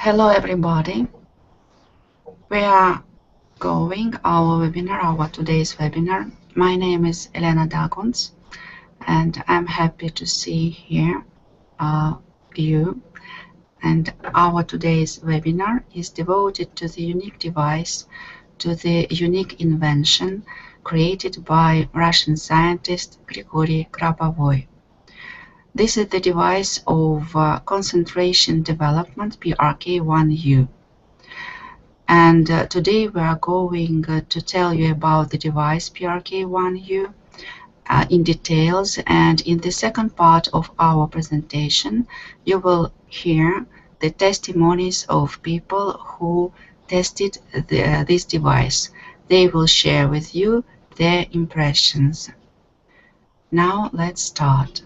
Hello everybody. We are going our today's webinar. My name is Elena Daguns and I'm happy to see here you. And our today's webinar is devoted to the unique device, to the unique invention created by Russian scientist Grigori Grabovoi. This is the device of concentration development PRK1U. And today we are going to tell you about the device PRK1U in details, and in the second part of our presentation you will hear the testimonies of people who tested this device. They will share with you their impressions. Now let's start.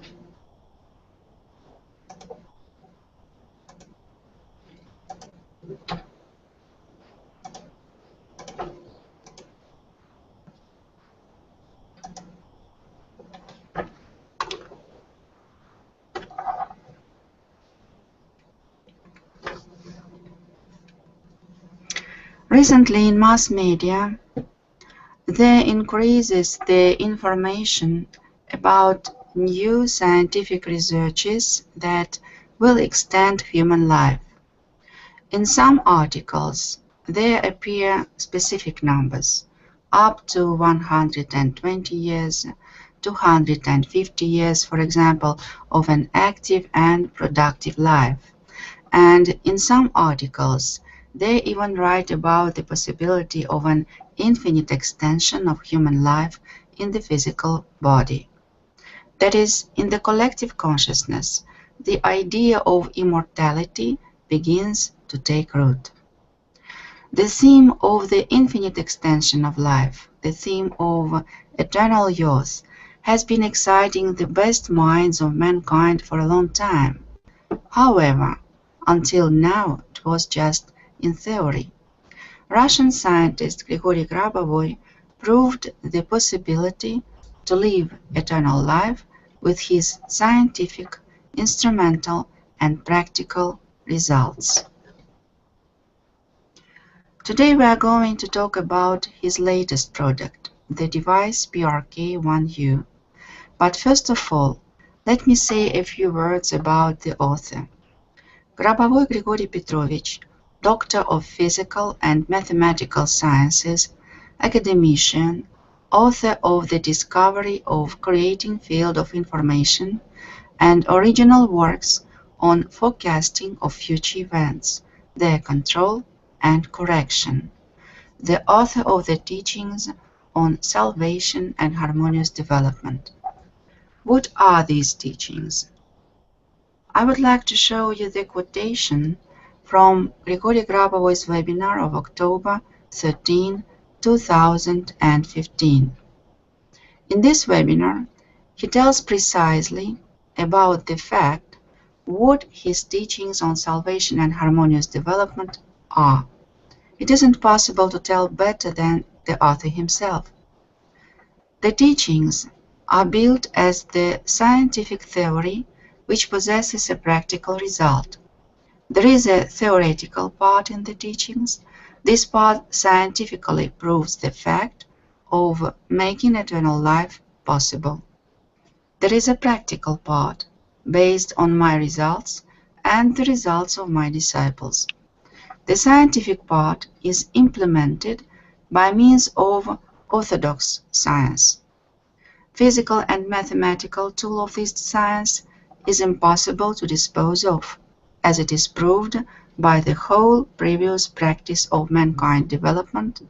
Recently in mass media, there increases the information about new scientific researches that will extend human life. In some articles, there appear specific numbers, up to 120 years, 250 years, for example, of an active and productive life. And in some articles, they even write about the possibility of an infinite extension of human life in the physical body. That is, in the collective consciousness, the idea of immortality begins to take root. The theme of the infinite extension of life, the theme of eternal youth, has been exciting the best minds of mankind for a long time. However, until now it was just in theory. Russian scientist Grigori Grabovoi proved the possibility to live eternal life with his scientific, instrumental, and practical results. Today we are going to talk about his latest product, the device PRK1U. But first of all, let me say a few words about the author. Grabovoi Grigori Petrovich, Doctor of Physical and Mathematical Sciences, academician, author of the discovery of creating field of information, and original works on forecasting of future events, their control and correction. The author of the teachings on salvation and harmonious development. What are these teachings? I would like to show you the quotation from Grigori Grabovoi's webinar of October 13, 2015. In this webinar, he tells precisely about the fact what his teachings on salvation and harmonious development are. It isn't possible to tell better than the author himself. The teachings are built as the scientific theory which possesses a practical result. There is a theoretical part in the teachings. This part scientifically proves the fact of making eternal life possible. There is a practical part based on my results and the results of my disciples. The scientific part is implemented by means of orthodox science. Physical and mathematical tool of this science is impossible to dispose of, as it is proved by the whole previous practice of mankind development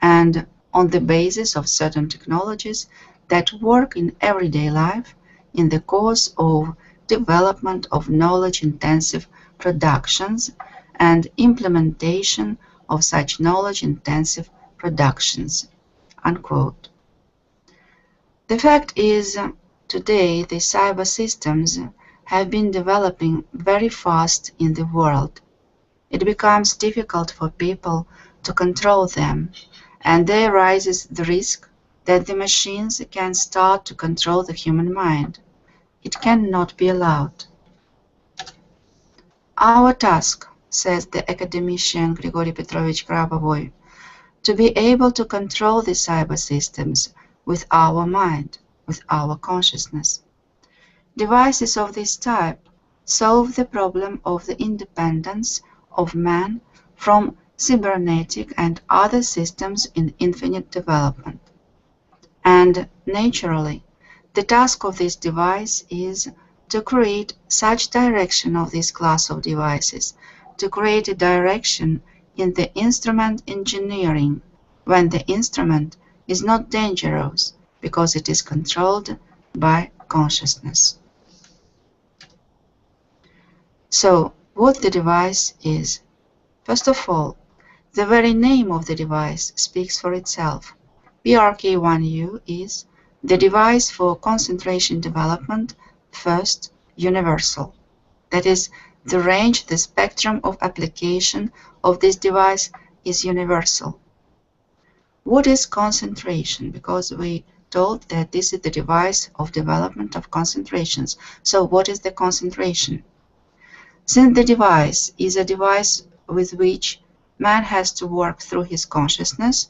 and on the basis of certain technologies that work in everyday life in the course of development of knowledge-intensive productions and implementation of such knowledge-intensive productions." Unquote. The fact is, today the cyber systems have been developing very fast in the world. It becomes difficult for people to control them, and there arises the risk that the machines can start to control the human mind. It cannot be allowed. Our task, says the academician Grigori Petrovich Grabovoi, to be able to control the cyber systems with our mind, with our consciousness. Devices of this type solve the problem of the independence of man from cybernetic and other systems in infinite development. And naturally, the task of this device is to create such direction of this class of devices, to create a direction in the instrument engineering when the instrument is not dangerous because it is controlled by consciousness. So, what the device is? First of all, the very name of the device speaks for itself. PRK1U is the device for concentration development, first, universal. That is, the range, the spectrum of application of this device is universal. What is concentration? Because we told that this is the device of development of concentrations. So what is the concentration? Since the device is a device with which man has to work through his consciousness,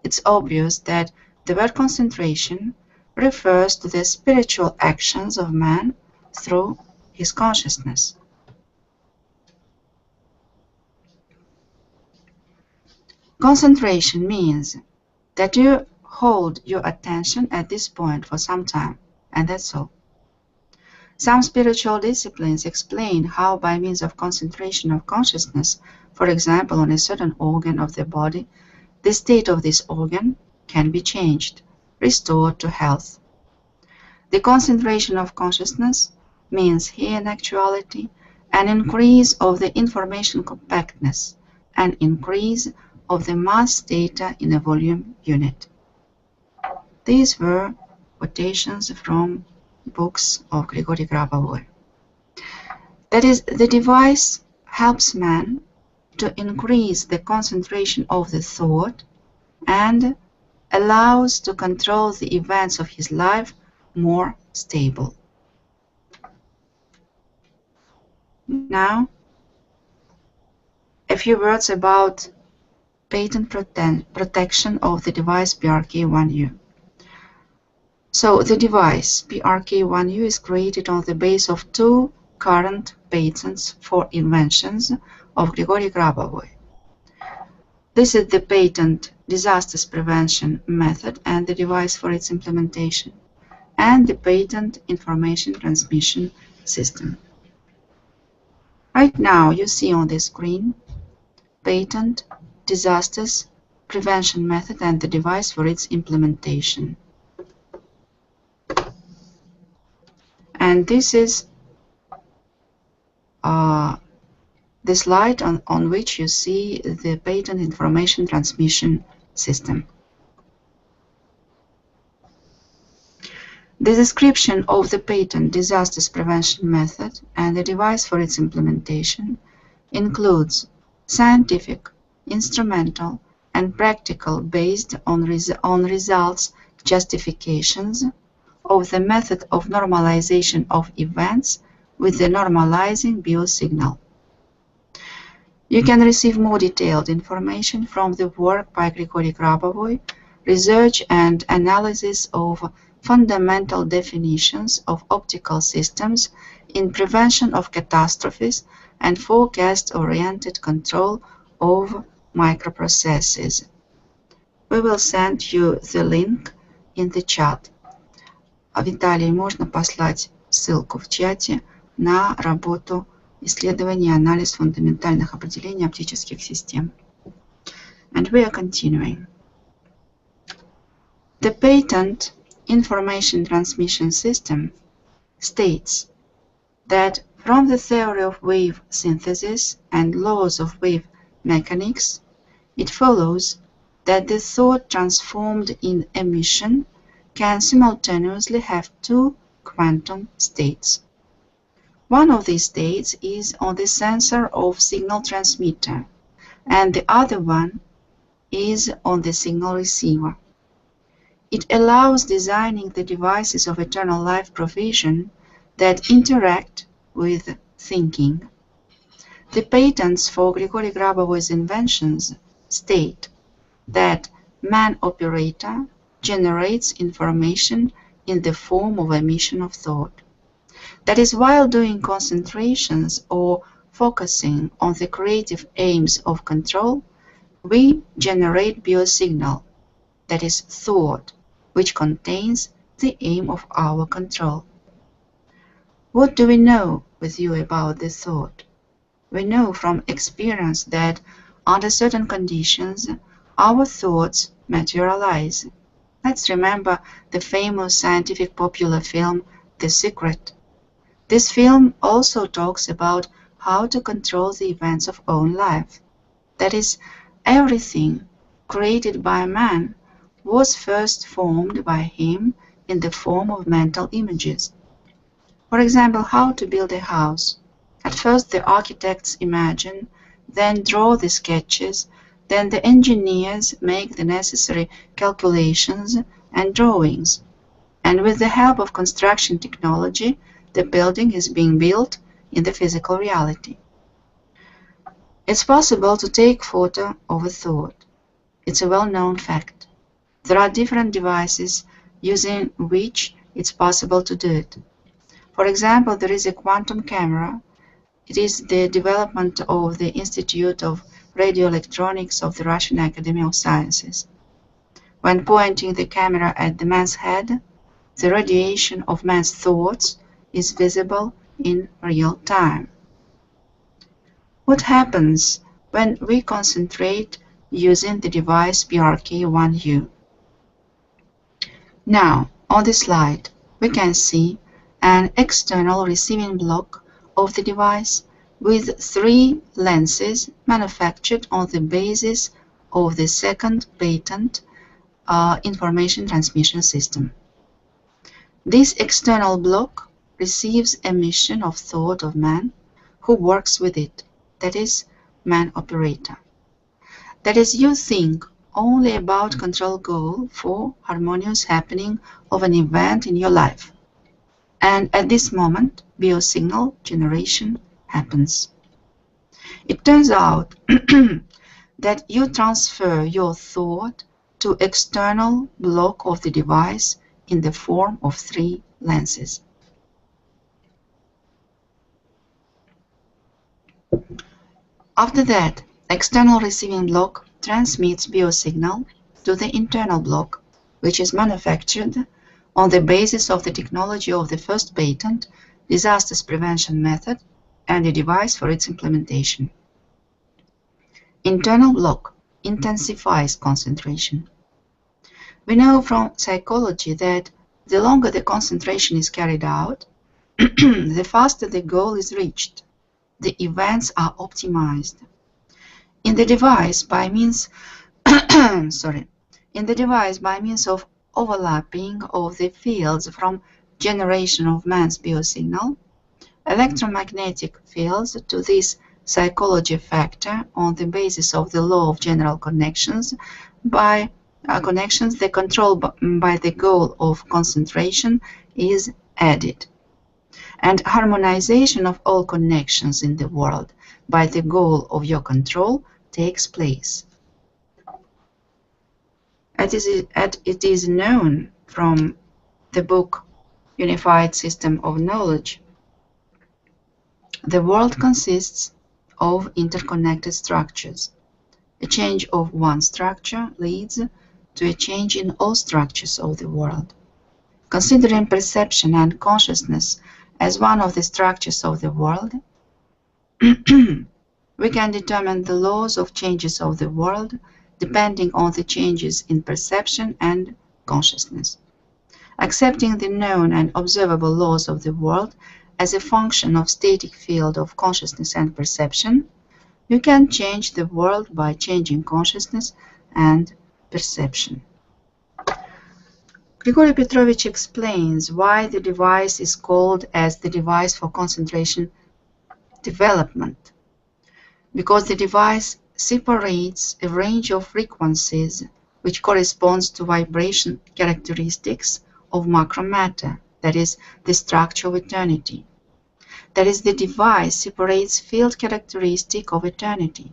it's obvious that the word concentration refers to the spiritual actions of man through his consciousness. Concentration means that you hold your attention at this point for some time, and that's all. Some spiritual disciplines explain how by means of concentration of consciousness, for example on a certain organ of the body, the state of this organ can be changed, restored to health. The concentration of consciousness means here in actuality an increase of the information compactness, an increase of the mass data in a volume unit. These were quotations from books of Grigori Grabovoi. That is, the device helps man to increase the concentration of the thought and allows to control the events of his life more stable. Now, a few words about patent protection of the device PRK1U. So the device PRK1U is created on the basis of two current patents for inventions of Grigori Grabovoi. This is the patent disasters prevention method and the device for its implementation, and the patent information transmission system. Right now you see on the screen patent disasters prevention method and the device for its implementation. And this is the slide on which you see the patent information transmission system. The description of the patent disasters prevention method and the device for its implementation includes scientific, instrumental, and practical based on results justifications of the method of normalization of events with the normalizing biosignal. You can receive more detailed information from the work by Grigori Grabovoi, research and analysis of fundamental definitions of optical systems in prevention of catastrophes and forecast-oriented control of microprocesses. We will send you the link in the chat. Виталий, можно послать ссылку в чате на работу исследование и анализ фундаментальных определений оптических систем. And we are continuing. The patent information transmission system states that from the theory of wave synthesis and laws of wave mechanics, it follows that the thought transformed in emission can simultaneously have two quantum states. One of these states is on the sensor of signal transmitter, and the other one is on the signal receiver. It allows designing the devices of eternal life provision that interact with thinking. The patents for Grigori Grabovoi's inventions state that man operator generates information in the form of emission of thought. That is, while doing concentrations or focusing on the creative aims of control, we generate biosignal, that is thought, which contains the aim of our control. What do we know with you about this thought? We know from experience that under certain conditions, our thoughts materialize. Let's remember the famous scientific popular film, The Secret. This film also talks about how to control the events of own life. That is, everything created by man was first formed by him in the form of mental images. For example, how to build a house. At first the architects imagine, then draw the sketches, then the engineers make the necessary calculations and drawings. And with the help of construction technology, the building is being built in the physical reality. It's possible to take photo of a thought. It's a well-known fact. There are different devices using which it's possible to do it. For example, there is a quantum camera. It is the development of the Institute of Radioelectronics of the Russian Academy of Sciences. When pointing the camera at the man's head, the radiation of man's thoughts is visible in real time. What happens when we concentrate using the device PRK-1U? Now, on the slide, we can see an external receiving block of the device with 3 lenses manufactured on the basis of the second patent information transmission system. This external block receives emission of thought of man who works with it, that is, man operator. That is, you think only about control goal for harmonious happening of an event in your life. And at this moment, biosignal generation happens. It turns out that you transfer your thought to external block of the device in the form of 3 lenses. After that, external receiving block transmits biosignal to the internal block, which is manufactured on the basis of the technology of the first patent, disasters prevention method, and a device for its implementation. Internal block intensifies concentration. We know from psychology that the longer the concentration is carried out, the faster the goal is reached. The events are optimized. In the device, by means of overlapping of the fields from generation of man's biosignal, electromagnetic fields to this psychology factor on the basis of the law of general connections, the control by the goal of concentration is added. And harmonization of all connections in the world by the goal of your control takes place. It is known from the book Unified System of Knowledge. The world consists of interconnected structures. A change of one structure leads to a change in all structures of the world. Considering perception and consciousness as one of the structures of the world, we can determine the laws of changes of the world depending on the changes in perception and consciousness. Accepting the known and observable laws of the world as a function of static field of consciousness and perception, you can change the world by changing consciousness and perception. Grigori Petrovich explains why the device is called as the device for concentration development. Because the device separates a range of frequencies which corresponds to vibration characteristics of macromatter, that is, the structure of eternity. That is, the device separates field characteristic of eternity,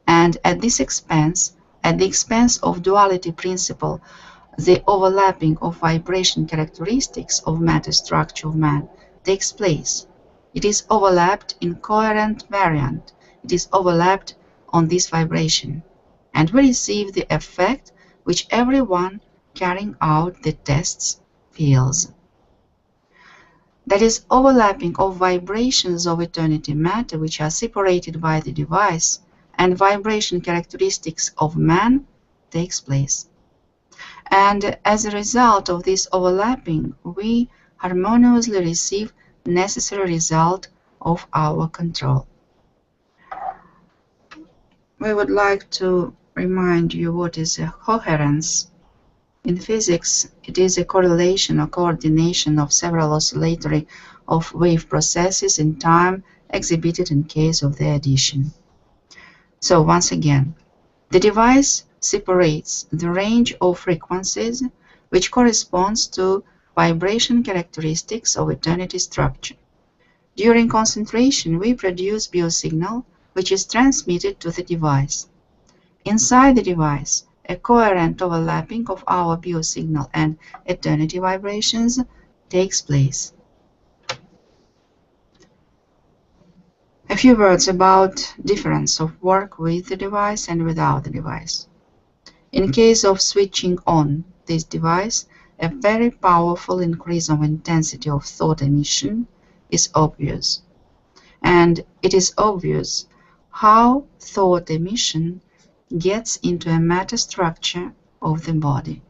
and at the expense of duality principle, the overlapping of vibration characteristics of matter structure of man takes place. It is overlapped in coherent variant. It is overlapped on this vibration, and we receive the effect which everyone carrying out the tests feels. That is, overlapping of vibrations of eternity matter which are separated by the device and vibration characteristics of man takes place. And as a result of this overlapping, we harmoniously receive necessary result of our control. We would like to remind you what is a coherence. In physics, it is a correlation or coordination of several oscillatory of wave processes in time exhibited in case of their addition. So once again, the device separates the range of frequencies which corresponds to vibration characteristics of eternity structure. During concentration, we produce biosignal which is transmitted to the device. Inside the device, a coherent overlapping of our biosignal and eternity vibrations takes place. A few words about difference of work with the device and without the device. In case of switching on this device, a very powerful increase of intensity of thought emission is obvious. And it is obvious how thought emission gets into a matter structure of the body.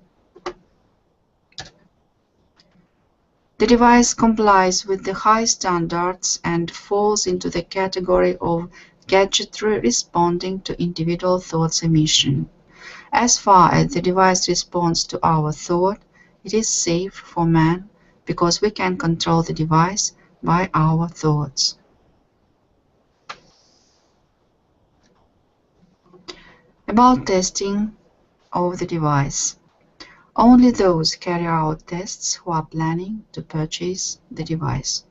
The device complies with the high standards and falls into the category of gadgetry responding to individual thoughts emission. As far as the device responds to our thought, it is safe for man because we can control the device by our thoughts. About testing of the device. Only those carry out tests who are planning to purchase the device.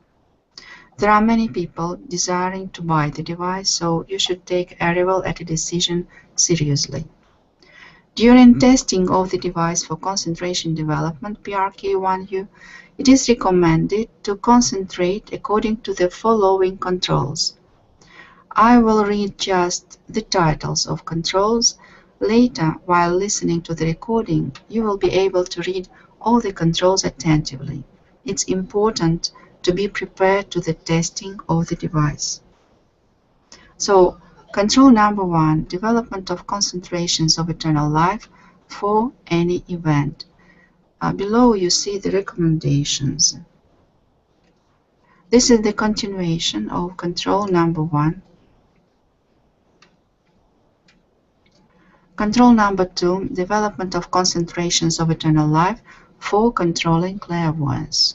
There are many people desiring to buy the device, so you should take arrival at a decision seriously. During testing of the device for concentration development PRK1U, it is recommended to concentrate according to the following controls. I will read just the titles of controls. Later, while listening to the recording, you will be able to read all the controls attentively. It's important to be prepared to the testing of the device. So, control number 1, development of concentrations of eternal life for any event. Below you see the recommendations. This is the continuation of control number 1. Control number 2, development of concentrations of eternal life for controlling clairvoyance.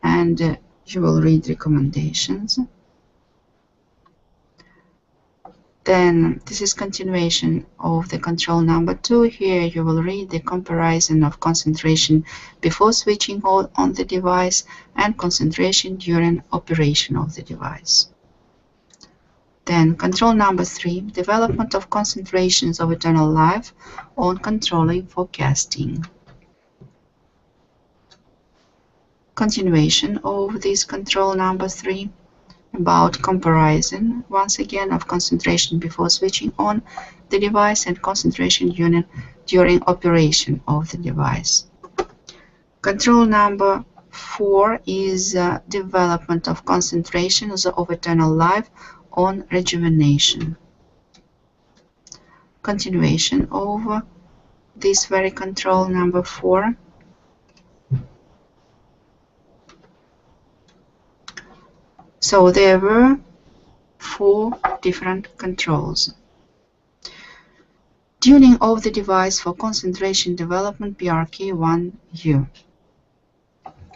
And you will read recommendations. Then this is continuation of the control number 2. Here you will read the comparison of concentration before switching on the device and concentration during operation of the device. Then control number 3, development of concentrations of eternal life on controlling forecasting. Continuation of this control number 3 about comparison, once again, of concentration before switching on the device and concentration during operation of the device. Control number 4 is development of concentrations of eternal life on rejuvenation. Continuation of this very control number 4. So there were 4 different controls. Tuning of the device for concentration development PRK1U.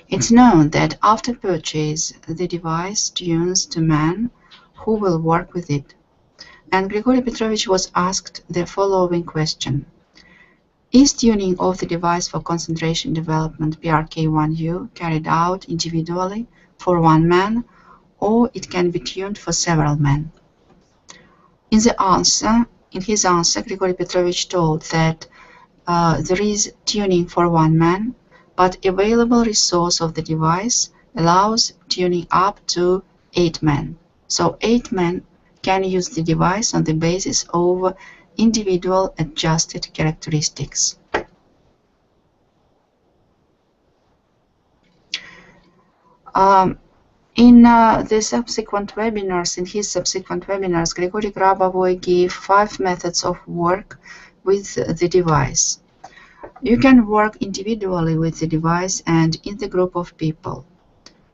It's known that after purchase, the device tunes to man who will work with it. And Grigori Petrovich was asked the following question. Is tuning of the device for concentration development PRK1U carried out individually for one man, or it can be tuned for several men. In his answer, Grigori Petrovich told that there is tuning for one man, but available resource of the device allows tuning up to 8 men. So 8 men can use the device on the basis of individual adjusted characteristics. In his subsequent webinars, Grigori Grabovoi gave 5 methods of work with the device. You can work individually with the device and in the group of people.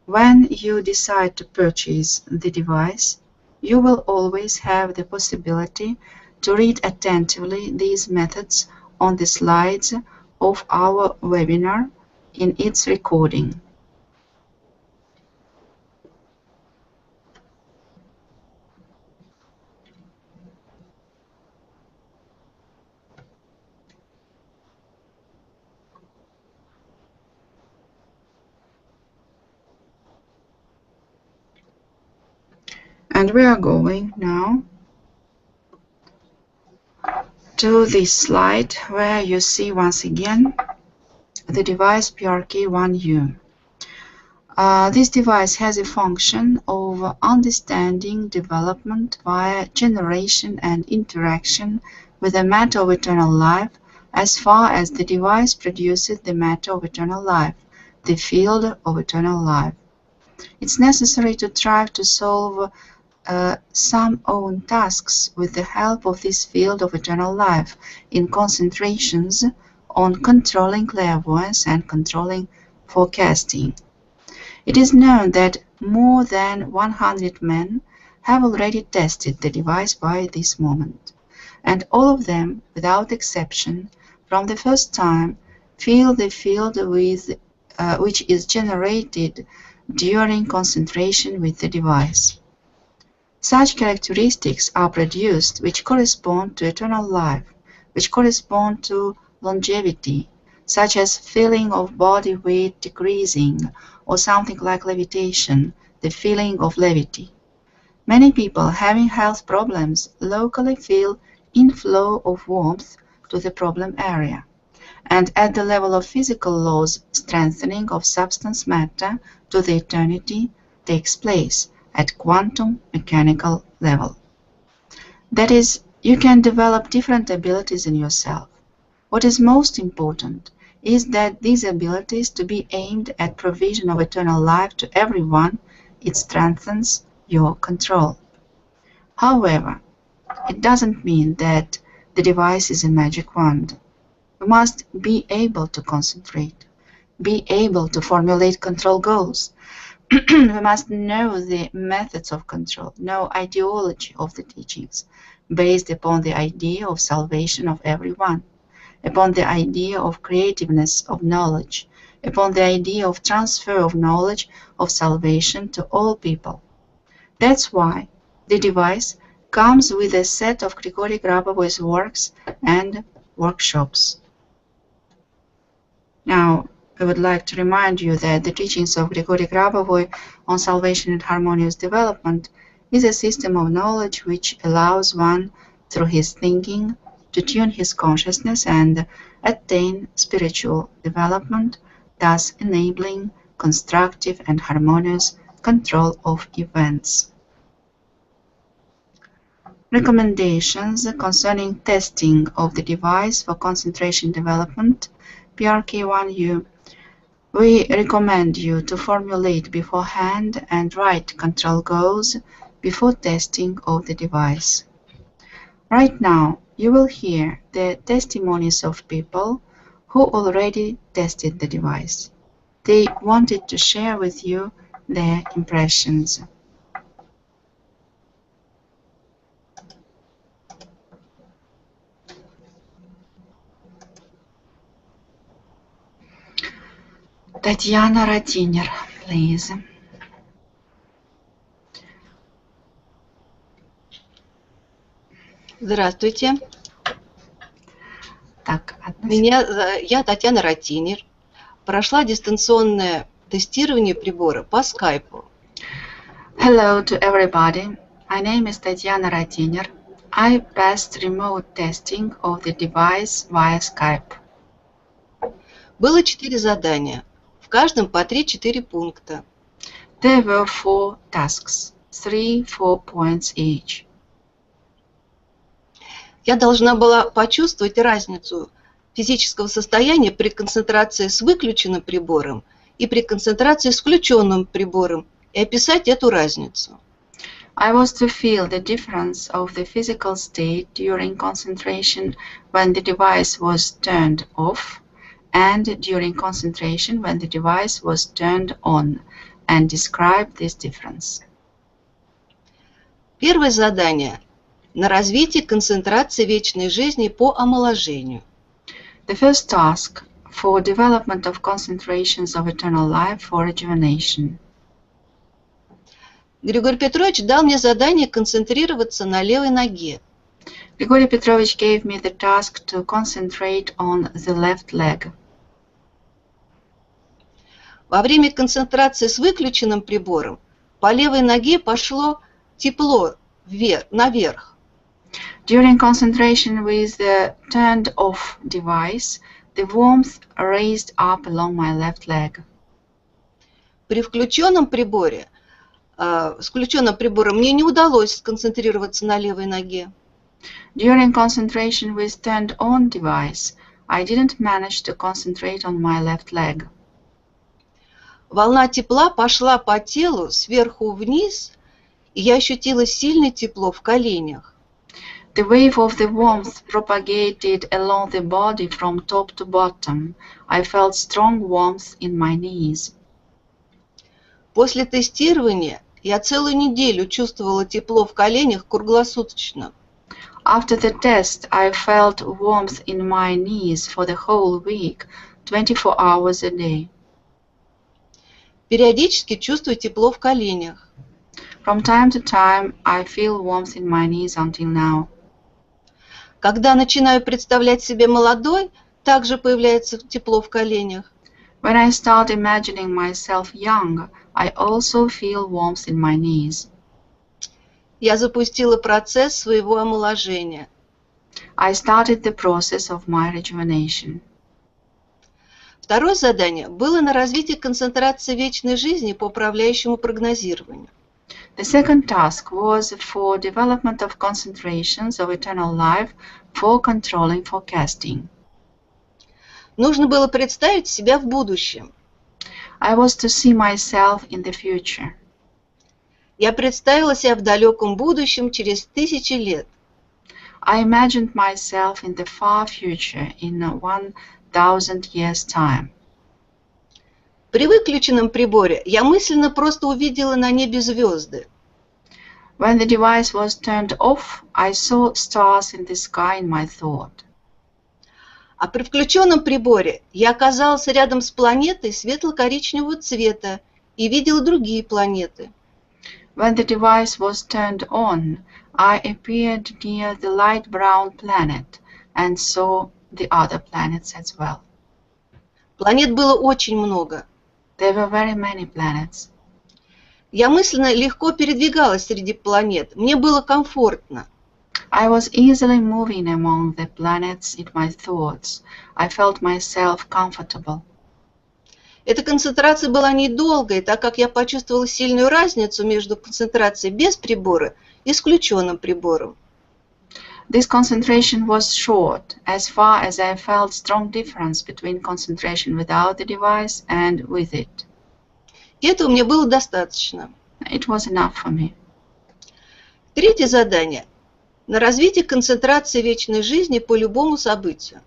When you decide to purchase the device, you will always have the possibility to read attentively these methods on the slides of our webinar in its recording. And we are going now to this slide where you see once again the device PRK1U. This device has a function of understanding development via generation and interaction with the matter of eternal life as far as the device produces the matter of eternal life, the field of eternal life. It's necessary to try to solve some own tasks with the help of this field of eternal life in concentrations on controlling clairvoyance and controlling forecasting. It is known that more than 100 men have already tested the device by this moment, and all of them, without exception, from the first time, feel the field which is generated during concentration with the device. Such characteristics are produced which correspond to eternal life, which correspond to longevity, such as feeling of body weight decreasing, or something like levitation, the feeling of levity. Many people having health problems locally feel inflow of warmth to the problem area, and at the level of physical laws, strengthening of substance matter to the eternity takes place at quantum mechanical level. That is, you can develop different abilities in yourself. What is most important is that these abilities to be aimed at provision of eternal life to everyone, it strengthens your control. However, it doesn't mean that the device is a magic wand. We must be able to concentrate, be able to formulate control goals. We must know the methods of control, know ideology of the teachings, based upon the idea of salvation of everyone, upon the idea of creativeness of knowledge, upon the idea of transfer of knowledge of salvation to all people. That's why the device comes with a set of Grigori Grabovoi's works and workshops. Now, I would like to remind you that the teachings of Grigori Grabovoi on salvation and harmonious development is a system of knowledge which allows one, through his thinking, to tune his consciousness and attain spiritual development, thus enabling constructive and harmonious control of events. Recommendations concerning testing of the device for concentration development, PRK1U. We recommend you to formulate beforehand and write control goals before testing of the device. Right now, you will hear the testimonies of people who already tested the device. They wanted to share with you their impressions. Tatiana Ratiner, please. Здравствуйте. Так, Я Татьяна Ратинер. Прошла дистанционное тестирование прибора по скайпу. Hello to everybody. My name is Tatiana Ratiner. I passed remote testing of the device via Skype. Было 4 задания, в каждом по 3-4 пункта. There were 4 tasks, 4 points each. Я должна была почувствовать разницу физического состояния при концентрации с выключенным прибором и при концентрации с включенным прибором и описать эту разницу. I was to feel the difference of the physical state during concentration when the device was turned off and during concentration when the device was turned on and describe this difference. Первое задание на развитие концентрации вечной жизни по омоложению. The first task for development of concentrations of eternal life for rejuvenation. Григорий Петрович дал мне задание концентрироваться на левой ноге. Grigori Petrovich gave me the task to concentrate on the left leg. Во время концентрации с выключенным прибором по левой ноге пошло тепло наверх. During concentration with the turned off device, the warmth raised up along my left leg. При включенном приборе, с включенным прибором мне не удалось сконцентрироваться на левой ноге. During concentration with turned on device, I didn't manage to concentrate on my left leg. Волна тепла пошла по телу сверху вниз, и я ощутила сильное тепло в коленях. The wave of the warmth propagated along the body from top to bottom. I felt strong warmth in my knees. После тестирования я целую неделю чувствовала тепло в коленях круглосуточно. After the test, I felt warmth in my knees for the whole week, 24 hours a day. Периодически чувствую тепло в коленях. From time to time, I feel warmth in my knees until now. Когда начинаю представлять себя молодой, также появляется тепло в коленях. When I start imagining myself young, I also feel warmth in my knees. Я запустила процесс своего омоложения. I started the process of my rejuvenation. Второе задание было на развитие концентрации вечной жизни по управляющему прогнозированию. The second task was for development of concentrations of eternal life for controlling forecasting. Нужно было представить себя в будущем. I was to see myself in the future. Я представила себя в далеком будущем через 1000 лет. I imagined myself in the far future in 1000 years' time. При выключенном приборе я мысленно просто увидела на небе звезды. When the device was turned off, I saw stars in the sky in my thought. А при включенном приборе я оказалась рядом с планетой светло-коричневого цвета и видела другие планеты. When the device was turned on, I appeared near the light brown planet and saw the other planets as well. Планет было очень много. There were very many planets. Я мысленно легко передвигалась среди планет. Мне было комфортно. I was easily moving among the planets in my thoughts. I felt myself comfortable. Эта концентрация была недолгой, так как я почувствовала сильную разницу между концентрацией без прибора и с включенным прибором. This concentration was short, as far as I felt strong difference between concentration without the device and with it. И этого мне было достаточно. It was enough for me. Третье задание – на развитие концентрации вечной жизни по любому событию.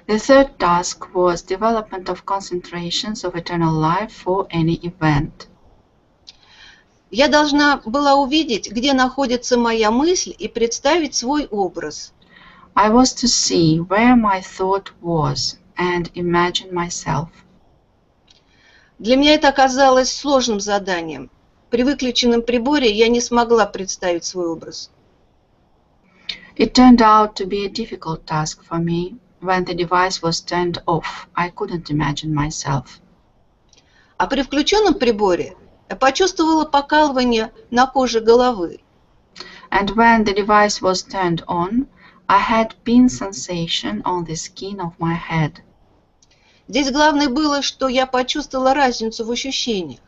The third task was development of concentrations of eternal life for any event. Я должна была увидеть, где находится моя мысль, и представить свой образ. I was to see where my thought was and imagine myself. Для меня это оказалось сложным заданием. При выключенном приборе я не смогла представить свой образ. It turned out to be a difficult task for me. When the device was turned off, I couldn't imagine myself. А при включенном приборе Я почувствовала покалывание на коже головы. And when the device was turned on, I had pin sensation on the skin of my head. Здесь главное было, что я почувствовала разницу в ощущениях.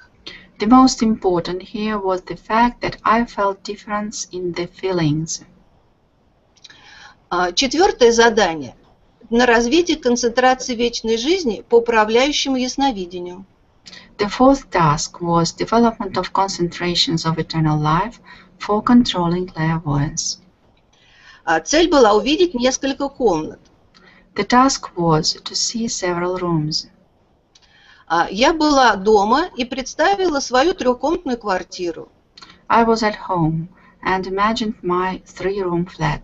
The most important here was the fact that I felt difference in the feelings. Четвертое задание – на развитие концентрации вечной жизни по управляющему ясновидению. The fourth task was development of concentrations of eternal life for controlling clairvoyance. Цель была увидеть несколько комнат. The task was to see several rooms. Я была дома и представила свою трехкомнатную квартиру. I was at home and imagined my 3-room flat.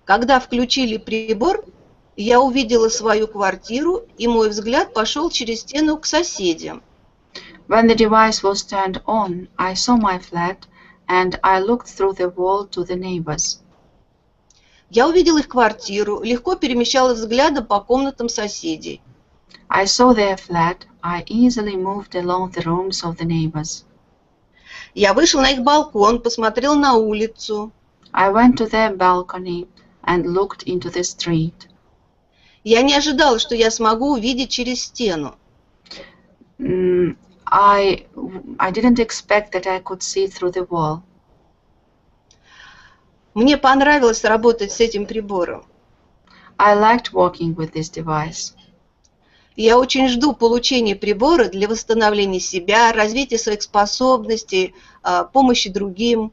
Когда включили прибор, я увидела свою квартиру, и мой взгляд пошел через стену к соседям. When the device was turned on, I saw my flat and I looked through the wall to the neighbors. Я увидела их квартиру, легко перемещала взглядом по комнатам соседей. I saw their flat. I easily moved along the rooms of the neighbors. Я вышла на их балкон, посмотрела на улицу. I went to their balcony and looked into the street. Я не ожидала, что я смогу увидеть через стену. I didn't expect that I could see through the wall. Мне понравилось работать с этим прибором. I liked working with this device. Я очень жду получения прибора для восстановления себя, развития своих способностей, помощи другим.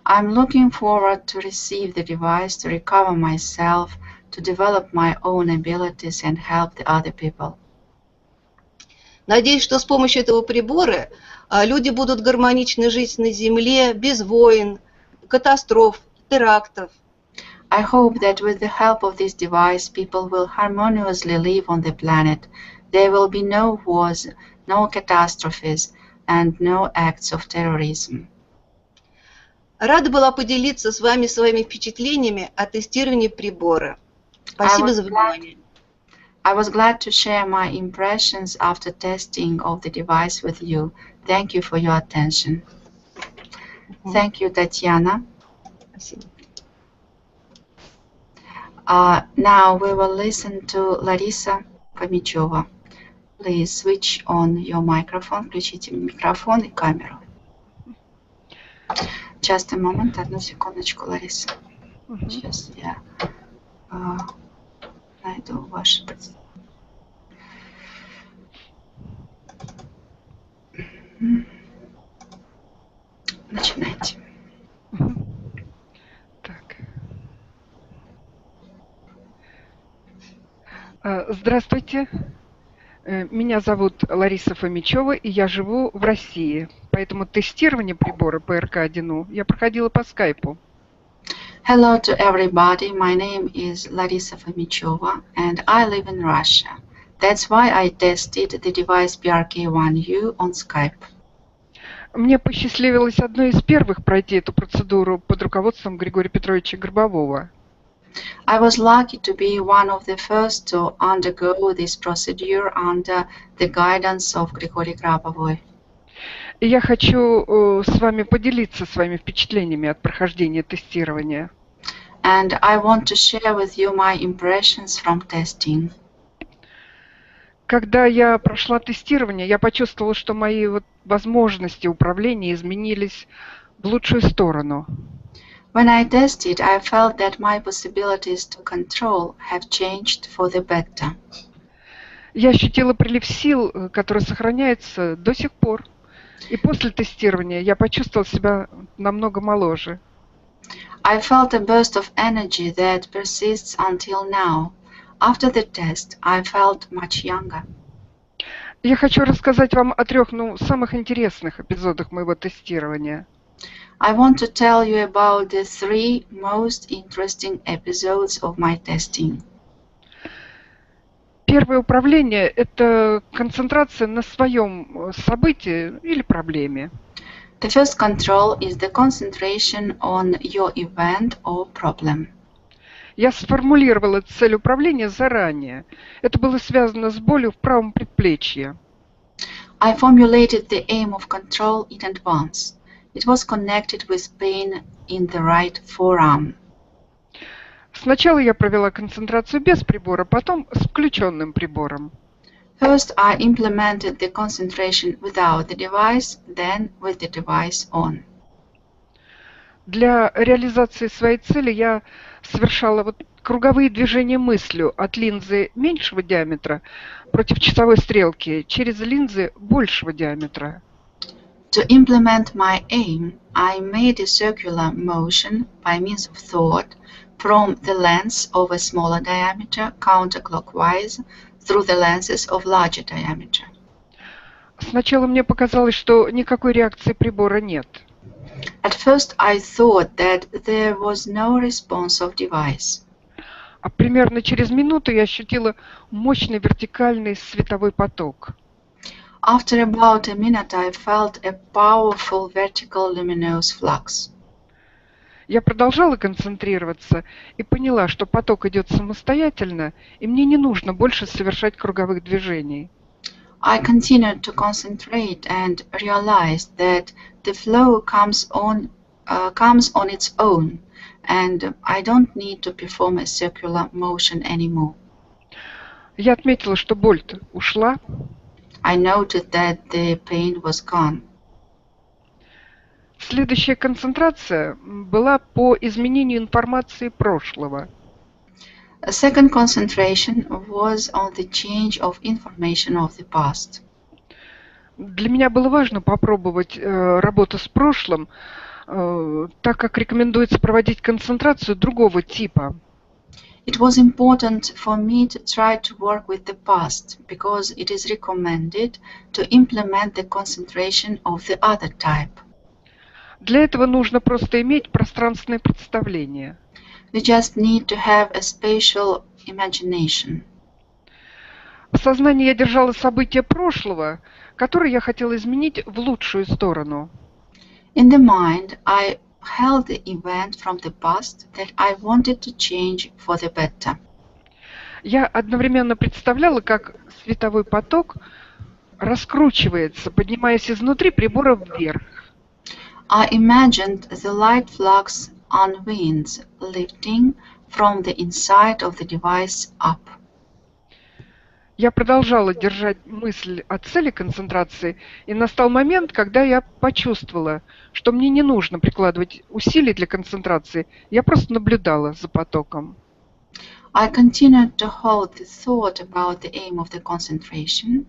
I'm looking forward to receive the device, to recover myself, to develop my own abilities and help the other people. Надеюсь, что с помощью этого прибора люди будут гармонично жить на Земле, без войн, катастроф, терактов. I hope that with the help of this device, people will harmoniously live on the planet. There will be no wars, no catastrophes, and no acts of terrorism. Рада была поделиться с вами своими впечатлениями о тестировании прибора. Спасибо за внимание. I was glad to share my impressions after testing of the device with you. Thank you for your attention. Thank you, Tatiana. Спасибо. Now we will listen to Larisa Fomichova. Please switch on your microphone. Включите микрофон и камеру. Just a moment. Одну секундочку, Лариса. Сейчас я найду ваше представление. Начинайте. Так. Здравствуйте. Меня зовут Лариса Фомичева, и я живу в России. Поэтому тестирование прибора PRK-1U я проходила по скайпу. Hello to everybody. My name is Larisa Fomicheva, and I live in Russia. That's why I tested the device PRK-1U on Skype. Мне посчастливилось одной из первых пройти эту процедуру под руководством Григория Петровича Грабового. I was lucky to be one of the first to undergo this procedure under the guidance of Grigori Grabovoi. И я хочу с вами поделиться своими впечатлениями от прохождения тестирования. And I want to share with you my impressions from testing. Когда я прошла тестирование, я почувствовала, что мои возможности управления изменились в лучшую сторону. When I tested, I felt that my possibilities to control have changed for the better. Я ощутила прилив сил, который сохраняется до сих пор. И после тестирования я почувствовала себя намного моложе. I felt a burst of energy that persists until now. After the test, I felt much younger. Я хочу рассказать вам о трех самых интересных эпизодах моего тестирования. I want to tell you about the 3 most interesting episodes of my testing. Первое управление – это концентрация на своем событии или проблеме. The first control is the concentration on your event or problem. Я сформулировала цель управления заранее. Это было связано с болью в правом предплечье. I formulated the aim of control in advance. It was connected with pain in the right forearm. Сначала я провела концентрацию без прибора, потом с включенным прибором. First, I implemented the concentration without the device, then with the device on. Для реализации своей цели я совершала вот круговые движения мыслью от линзы меньшего диаметра против часовой стрелки через линзы большего диаметра. To implement my aim, I made a circular motion by means of thought from the lens of a smaller diameter counterclockwise through the lenses of larger diameter. Сначала мне показалось, что никакой реакции прибора нет. At first, I thought that there was no response of device. А примерно через минуту я ощутила мощный вертикальный световой поток. After about a minute, I felt a powerful vertical luminous flux. Я продолжала концентрироваться и поняла, что поток идет самостоятельно, и мне не нужно больше совершать круговых движений. I continued to concentrate and realized that the flow comes on its own, and I don't need to perform a circular motion anymore. Я отметила, что боль-то ушла. I noted that the pain was gone. Следующая концентрация была по изменению информации прошлого. A second concentration was on the change of information of the past. Для меня было важно попробовать работу с прошлым, так как рекомендуется проводить концентрацию другого типа. It was important for me to try to work with the past because it is recommended to implement the concentration of the other type. Для этого нужно просто иметь пространственное представление. We just need to have a spatial imagination. В сознании я держала события прошлого, которые я хотела изменить в лучшую сторону. In the mind, I held the event from the past that I wanted to change for the better. Я одновременно представляла, как световой поток раскручивается, поднимаясь изнутри прибора вверх. I imagined the light flux unwinds, lifting from the inside of the device up. Я продолжала держать мысль о цели концентрации, и настал момент, когда я почувствовала, что мне не нужно прикладывать усилий для концентрации, я просто наблюдала за потоком. I continued to hold the thought about the aim of the concentration,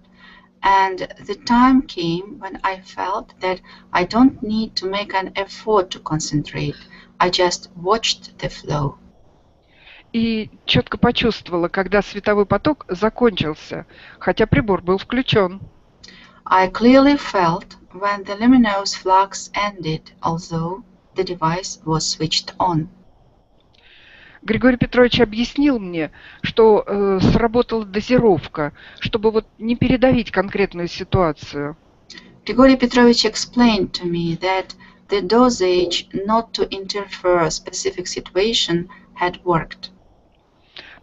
and the time came when I felt that I don't need to make an effort to concentrate. I just watched the flow. И четко почувствовала, когда световой поток закончился, хотя прибор был включен. I clearly felt when the luminous flux ended, although the device was switched on. Григорий Петрович объяснил мне, что сработала дозировка, чтобы вот не передавить конкретную ситуацию. Grigori Petrovich explained to me that the dosage not to interfere a specific situation had worked.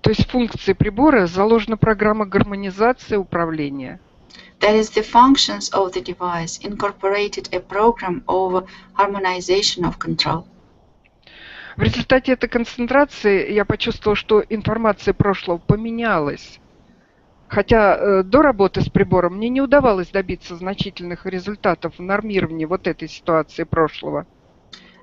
То есть в функции прибора заложена программа гармонизации управления. That is, the functions of the device incorporated a program of harmonization of control. В результате этой концентрации я почувствовала, что информация прошлого поменялась. Хотя до работы с прибором мне не удавалось добиться значительных результатов в нормировании вот этой ситуации прошлого.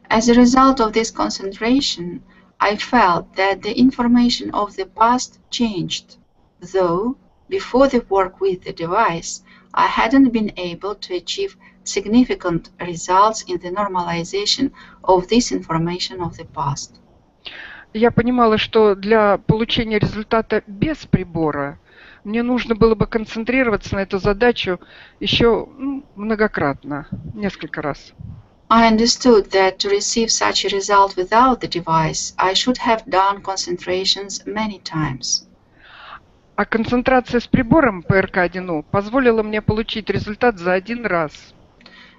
As a result of this concentration, I felt that the information of the past changed, though before the work with the device, I hadn't been able to achieve significant results in the normalization of this information of the past. Я понимала, что для получения результата без прибора мне нужно было бы концентрироваться на эту задачу еще многократно, несколько раз. I understood that to receive such a result without the device, I should have done concentrations many times. А концентрация с прибором PRK-1U позволила мне получить результат за один раз.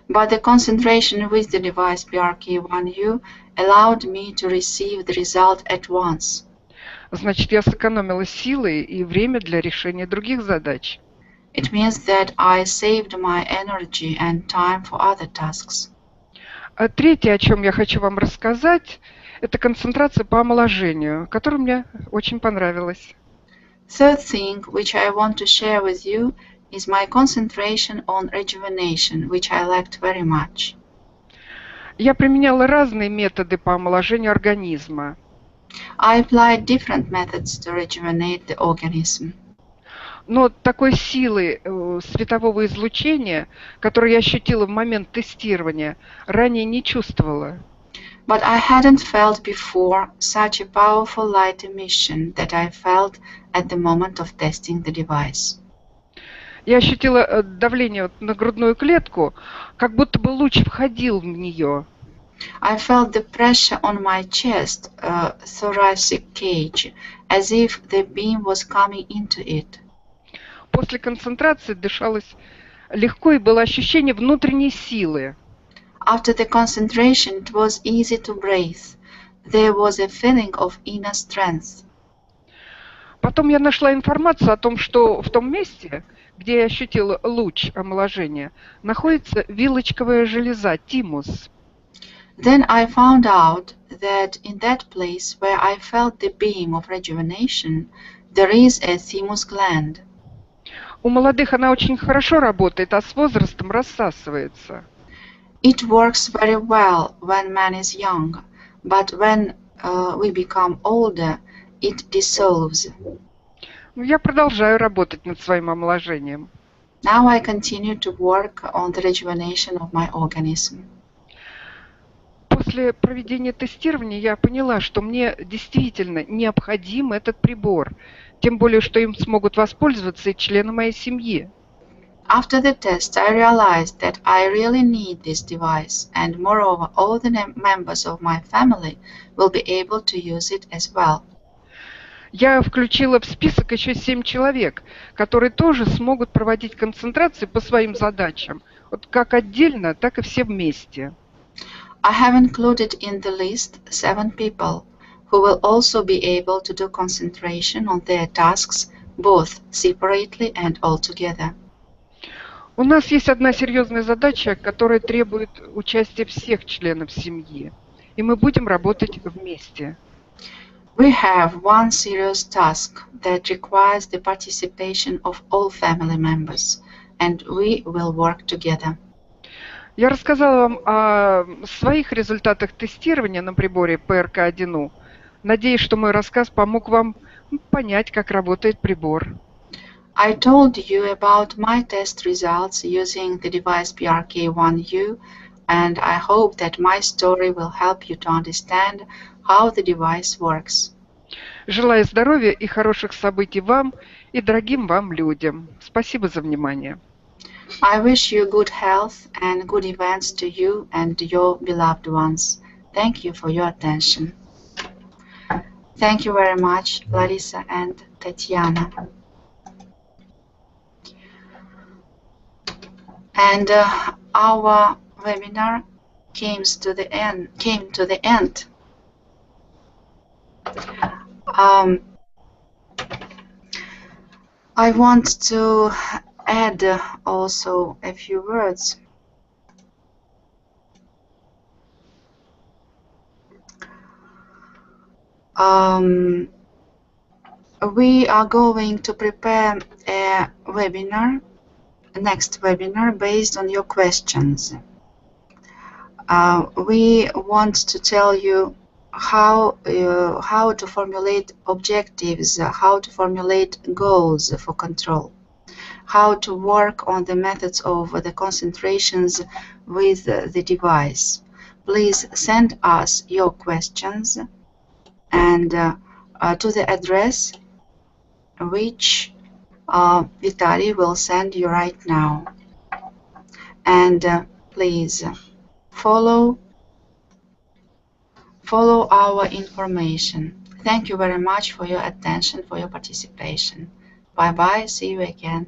But the concentration with the device PRK-1U allowed me to receive the result at once. Значит, я сэкономила силы и время для решения других задач. It means that I saved my energy and time for other tasks. Третье, о чем я хочу вам рассказать, это концентрация по омоложению, которая мне очень понравилась. Third thing which I want to share with you is my concentration on rejuvenation, which I liked very much. Я применяла разные методы по омоложению организма. I applied different methods to rejuvenate the organism. Но такой силы светового излучения, которую я ощутила в момент тестирования, ранее не чувствовала. But I hadn't felt before such a powerful light emission that I felt at the moment of testing the device. Я ощутила давление на грудную клетку, как будто бы луч входил в нее. I felt the pressure on my chest, thoracic cage, as if the beam was coming into it. После концентрации дышалось легко и было ощущение внутренней силы. After the concentration, it was easy to breathe. There was a feeling of inner strength. Потом я нашла информацию о том, что в том месте, где я ощутила луч омоложения, находится вилочковая железа, тимус. Then I found out that in that place where I felt the beam of rejuvenation, there is a thymus gland. У молодых она очень хорошо работает, а с возрастом рассасывается. It works very well when man is young, but when we become older, it dissolves. Я продолжаю работать над своим омоложением. Now I continue to work on the rejuvenation of my organism. После проведения тестирования я поняла, что мне действительно необходим этот прибор, тем более, что им смогут воспользоваться и члены моей семьи. After the test, I realized that I really need this device, and moreover, all the members of my family will be able to use it as well. Я включила в список еще 7 человек, которые тоже смогут проводить концентрации по своим задачам, вот как отдельно, так и все вместе. I have included in the list 7 people who will also be able to do concentration on their tasks both separately and all together. У нас есть одна серьезная задача, которая требует участия всех членов семьи, и мы будем работать вместе. We have one serious task that requires the participation of all family members, and we will work together. Я рассказала вам о своих результатах тестирования на приборе PRK-1U. Надеюсь, что мой рассказ помог вам понять, как работает прибор. I told you about my test results using the device PRK-1U, and I hope that my story will help you to understand how the device works. Желаю здоровья и хороших событий вам и дорогим вам людям. Спасибо за внимание. I wish you good health and good events to you and your beloved ones. Thank you for your attention. Thank you very much, Larissa and Tatiana. And our webinar came to the end. I want to add also a few words. We are going to prepare a webinar, next webinar, based on your questions. We want to tell you how to formulate objectives, how to formulate goals for control, how to work on the methods of the concentrations with the device. Please send us your questions and to the address which Vitaly will send you right now. And please follow our information. Thank you very much for your attention, for your participation. Bye bye, see you again.